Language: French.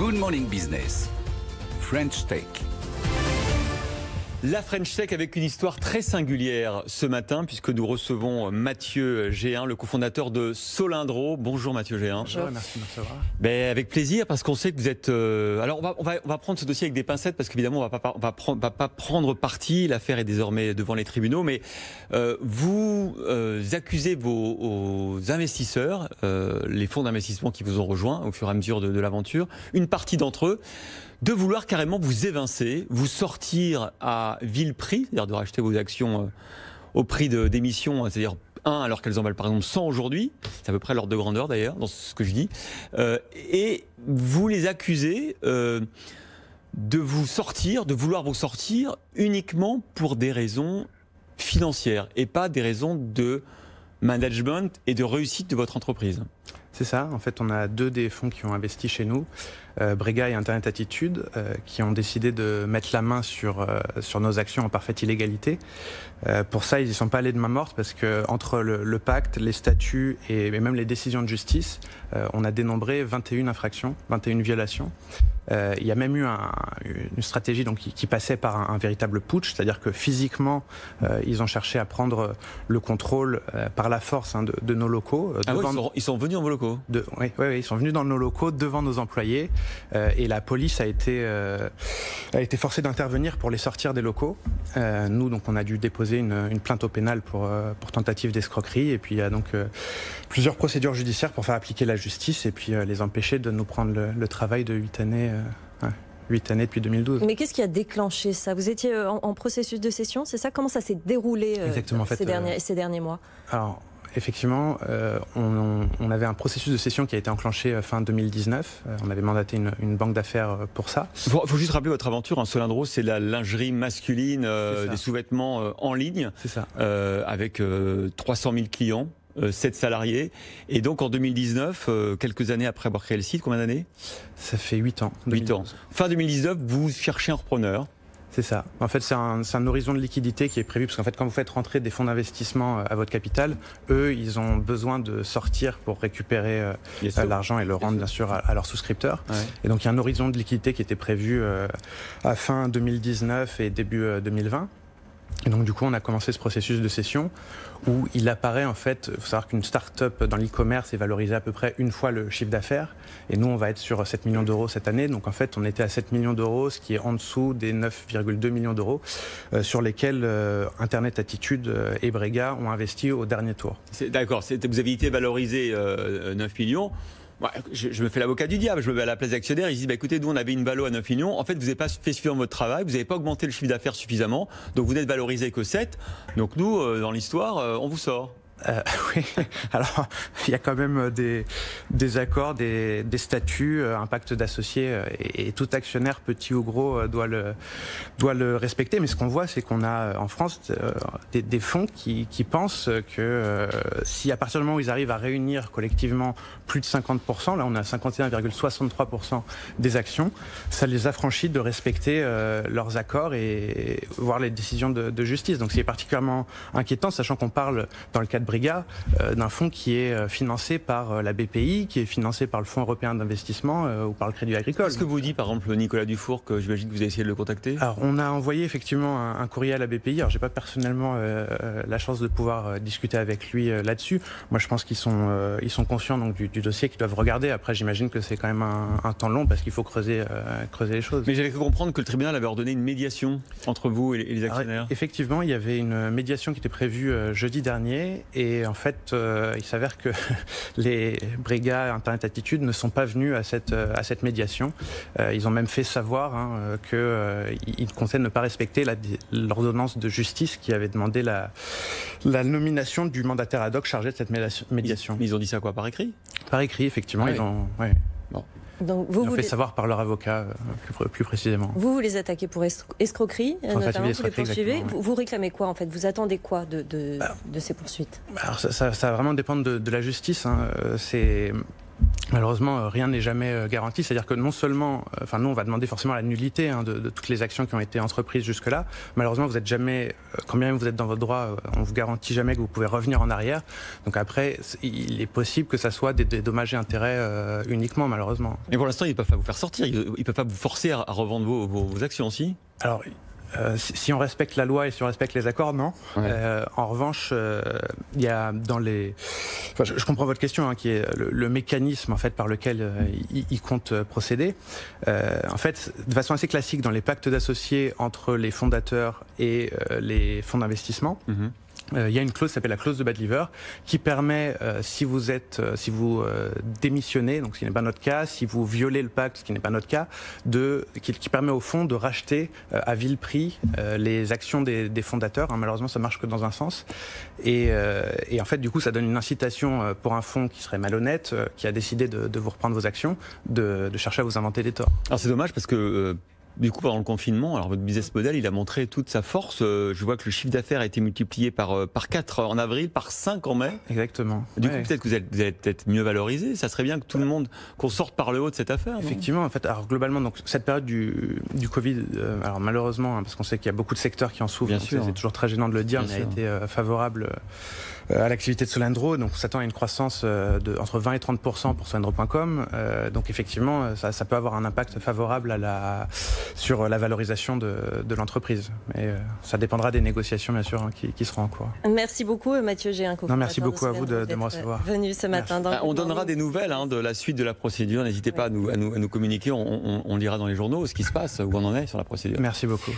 Good Morning Business, French Tech. La French Tech avec une histoire très singulière ce matin, puisque nous recevons Mathieu Géhin, le cofondateur de Solindro. Bonjour Mathieu Géhin. Bonjour, merci de me recevoir. Avec plaisir, parce qu'on sait que vous êtes... Alors on va prendre ce dossier avec des pincettes, parce qu'évidemment on va pas prendre parti. L'affaire est désormais devant les tribunaux, mais vous accusez vos investisseurs, les fonds d'investissement qui vous ont rejoints au fur et à mesure de l'aventure, une partie d'entre eux, de vouloir carrément vous évincer, vous sortir à vil prix, c'est-à-dire de racheter vos actions au prix d'émission, c'est-à-dire 1 alors qu'elles en valent par exemple 100 aujourd'hui, c'est à peu près l'ordre de grandeur d'ailleurs, dans ce que je dis, et vous les accusez de vouloir vous sortir uniquement pour des raisons financières et pas des raisons de management et de réussite de votre entreprise. C'est ça, en fait on a deux des fonds qui ont investi chez nous, Brega et Internet Attitude, qui ont décidé de mettre la main sur nos actions en parfaite illégalité. Pour ça ils n'y sont pas allés de main morte, parce que entre le pacte, les statuts et même les décisions de justice, on a dénombré 21 infractions, 21 violations. Il y a même eu une stratégie donc, qui passait par un véritable putsch, c'est-à-dire que physiquement, ils ont cherché à prendre le contrôle par la force de nos locaux. Ils sont venus dans vos locaux? Oui, ils sont venus dans nos locaux devant nos employés, et la police a été forcée d'intervenir pour les sortir des locaux. Nous, donc, on a dû déposer une plainte au pénal pour tentative d'escroquerie, et puis il y a donc plusieurs procédures judiciaires pour faire appliquer la justice et puis les empêcher de nous prendre le travail de 8 années. 8 années depuis 2012. Mais qu'est-ce qui a déclenché ça? Vous étiez en processus de cession, c'est ça? Comment ça s'est déroulé ces derniers mois? Alors, effectivement, on avait un processus de cession qui a été enclenché fin 2019. On avait mandaté une banque d'affaires pour ça. Il faut juste rappeler votre aventure. Solindro, c'est la lingerie masculine, des sous-vêtements en ligne, avec 300 000 clients. 7 salariés, et donc en 2019, quelques années après avoir créé le site, combien d'années? Ça fait 8 ans. 8 ans. Fin 2019, vous cherchez un repreneur. C'est ça. En fait, c'est un horizon de liquidité qui est prévu, parce qu'en fait, quand vous faites rentrer des fonds d'investissement à votre capital, eux, ils ont besoin de sortir pour récupérer l'argent et le rendre, bien sûr, à leurs souscripteurs. Ouais. Et donc, il y a un horizon de liquidité qui était prévu à fin 2019 et début 2020. Et donc du coup on a commencé ce processus de cession où il apparaît en fait, il faut savoir qu'une start-up dans l'e-commerce est valorisée à peu près une fois le chiffre d'affaires, et nous on va être sur 7 millions d'euros cette année, donc en fait on était à 7 millions d'euros, ce qui est en dessous des 9,2 millions d'euros sur lesquels Internet Attitude et Brega ont investi au dernier tour. D'accord, vous avez été valorisé 9 millions. Je me fais l'avocat du diable, je me mets à la place d'actionnaire, ils disent écoutez, nous on avait une valo à 9 millions, en fait vous n'avez pas fait suffisamment votre travail, vous n'avez pas augmenté le chiffre d'affaires suffisamment, donc vous n'êtes valorisé que 7, donc nous, dans l'histoire, on vous sort. Oui, alors il y a quand même des accords, des statuts, un pacte d'associés, et tout actionnaire, petit ou gros, doit le respecter. Mais ce qu'on voit, c'est qu'on a en France des fonds qui pensent que si à partir du moment où ils arrivent à réunir collectivement plus de 50%, là on a 51,63% des actions, ça les affranchit de respecter leurs accords et voire les décisions de justice. Donc c'est particulièrement inquiétant, sachant qu'on parle dans le cadre Brega, d'un fonds qui est financé par la BPI, qui est financé par le Fonds européen d'investissement ou par le Crédit Agricole. Qu'est-ce que vous dit par exemple Nicolas Dufour, que j'imagine que vous avez essayé de le contacter? Alors on a envoyé effectivement un courrier à la BPI, alors j'ai pas personnellement la chance de pouvoir discuter avec lui là-dessus. Moi je pense qu'ils sont conscients donc, du dossier, qu'ils doivent regarder. Après j'imagine que c'est quand même un temps long parce qu'il faut creuser les choses. Mais j'avais cru comprendre que le tribunal avait ordonné une médiation entre vous et les actionnaires. Alors, effectivement, il y avait une médiation qui était prévue jeudi dernier. Et en fait, il s'avère que les Brega Internet Attitude ne sont pas venus à cette médiation. Ils ont même fait savoir qu'ils comptaient ne pas respecter l'ordonnance de justice qui avait demandé la nomination du mandataire ad hoc chargé de cette médiation. Ils ont dit ça quoi, par écrit? Par écrit, effectivement. Ah, ils ont... Ouais. Bon. Donc ils ont fait savoir par leur avocat plus précisément. Vous les attaquez pour escroquerie, notamment, vous les poursuivez. Vous réclamez quoi en fait? Vous attendez quoi de ces poursuites? Alors ça va vraiment dépendre de la justice. Malheureusement, rien n'est jamais garanti. C'est-à-dire que non seulement, nous, on va demander forcément la nullité de toutes les actions qui ont été entreprises jusque-là. Malheureusement, vous êtes jamais, quand bien même vous êtes dans votre droit, on vous garantit jamais que vous pouvez revenir en arrière. Donc après, il est possible que ça soit des dommages et intérêts uniquement, malheureusement. Mais pour l'instant, ils ne peuvent pas vous faire sortir. Ils ne peuvent pas vous forcer à revendre vos actions aussi. Alors, si on respecte la loi et si on respecte les accords, non. Ouais. En revanche, il y a dans les... je comprends votre question, qui est le mécanisme en fait, par lequel ils comptent procéder. En fait, de façon assez classique, dans les pactes d'associés entre les fondateurs et les fonds d'investissement, il y a une clause qui s'appelle la clause de bad liver qui permet, si vous démissionnez, donc ce qui n'est pas notre cas, si vous violez le pacte, ce qui n'est pas notre cas, qui permet au fond de racheter à vil prix les actions des fondateurs. Malheureusement, ça marche que dans un sens. Et en fait, du coup, ça donne une incitation pour un fonds qui serait malhonnête, qui a décidé de vous reprendre vos actions, de chercher à vous inventer des torts. Alors c'est dommage parce que... Du coup, pendant le confinement, alors votre business model, il a montré toute sa force. Je vois que le chiffre d'affaires a été multiplié par 4 en avril, par 5 en mai. Exactement. Du coup, peut-être que vous allez peut-être mieux valorisé. Ça serait bien que tout le monde, qu'on sorte par le haut de cette affaire. Effectivement, en fait, alors globalement, donc cette période du Covid, alors malheureusement, parce qu'on sait qu'il y a beaucoup de secteurs qui en souffrent. C'est toujours très gênant de le dire, mais a été favorable à l'activité de Solendro. Donc, on s'attend à une croissance entre 20 et 30% pour Solendro.com. Donc, effectivement, ça peut avoir un impact favorable sur la valorisation de l'entreprise. Mais ça dépendra des négociations, bien sûr, qui seront en cours. Merci beaucoup, Mathieu Géhin. Merci beaucoup à vous de me recevoir. Venu ce matin. On donnera des nouvelles de la suite de la procédure. N'hésitez pas à nous communiquer. On lira dans les journaux ce qui se passe, où on en est sur la procédure. Merci beaucoup.